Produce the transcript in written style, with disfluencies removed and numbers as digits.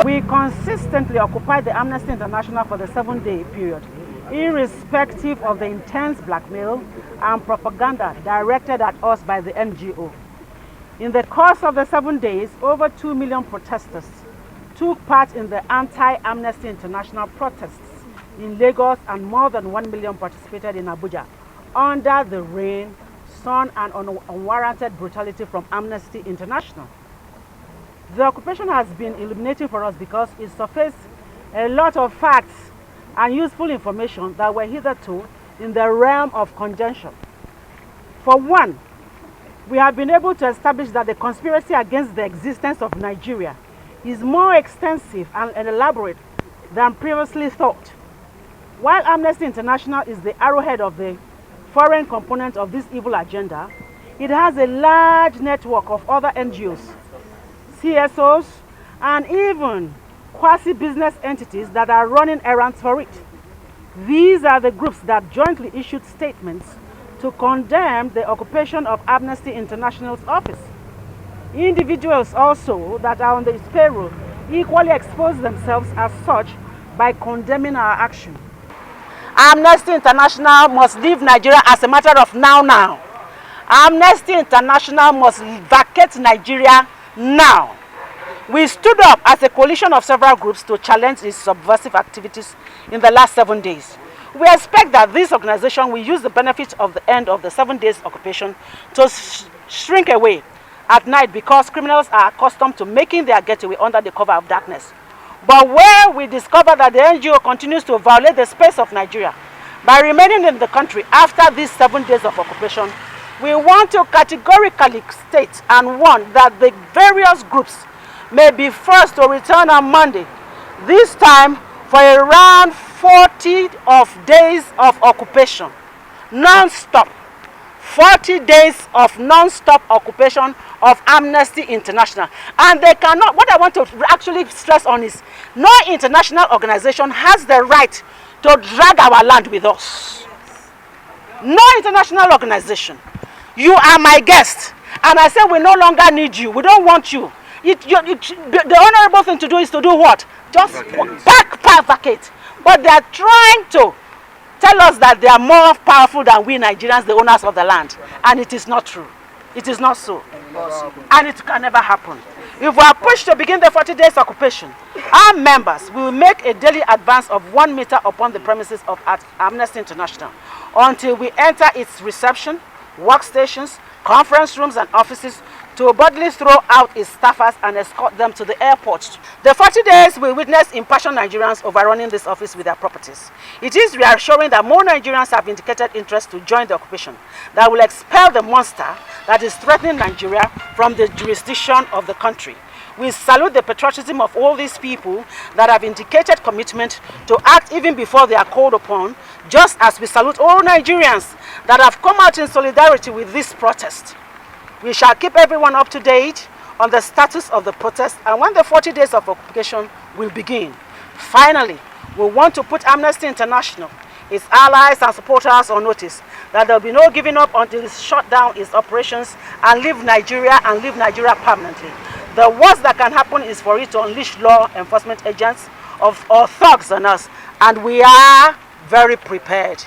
We consistently occupied the Amnesty International for the 7-day period, irrespective of the intense blackmail and propaganda directed at us by the NGO. In the course of the 7 days, over 2 million protesters took part in the anti-Amnesty International protests in Lagos, and more than 1 million participated in Abuja under the rain, sun, and unwarranted brutality from Amnesty International. The occupation has been illuminating for us because it surfaced a lot of facts and useful information that were hitherto in the realm of conjecture. For one, we have been able to establish that the conspiracy against the existence of Nigeria is more extensive and elaborate than previously thought. While Amnesty International is the arrowhead of the foreign component of this evil agenda, it has a large network of other NGOs, CSOs, and even quasi-business entities that are running errands for it. These are the groups that jointly issued statements to condemn the occupation of Amnesty International's office. Individuals also that are on its payroll equally expose themselves as such by condemning our action. Amnesty International must leave Nigeria as a matter of now. Amnesty International must vacate Nigeria now. We stood up as a coalition of several groups to challenge its subversive activities in the last 7 days. We expect that this organization will use the benefits of the end of the 7 days occupation to shrink away at night, because criminals are accustomed to making their getaway under the cover of darkness. But where we discover that the NGO continues to violate the space of Nigeria by remaining in the country after these 7 days of occupation, we want to categorically state and warn that the various groups may be forced to return on Monday, this time for around 40 days of occupation, non-stop. 40 days of non-stop occupation of Amnesty International. And they cannot, what I want to actually stress on is, no international organization has the right to drag our land with us. No international organization. You are my guest, and I say we no longer need you. We don't want you. The honorable thing to do is to do what? Just vacate. But they are trying to tell us that they are more powerful than we Nigerians, the owners of the land. And it is not true. It is not so. And it can never happen. If we are pushed to begin the 40 days occupation, our members will make a daily advance of 1 meter upon the premises of Amnesty International until we enter its reception, workstations, conference rooms, and offices to boldly throw out its staffers and escort them to the airport. The 40 days will witness impassioned Nigerians overrunning this office with their properties. It is reassuring that more Nigerians have indicated interest to join the occupation that will expel the monster that is threatening Nigeria from the jurisdiction of the country. We salute the patriotism of all these people that have indicated commitment to act even before they are called upon, just as we salute all Nigerians that have come out in solidarity with this protest. We shall keep everyone up to date on the status of the protest and when the 40 days of occupation will begin. Finally, we want to put Amnesty International, its allies and supporters on notice that there will be no giving up until it shut down its operations and leave Nigeria permanently. The worst that can happen is for it to unleash law enforcement agents or thugs on us, and we are very prepared.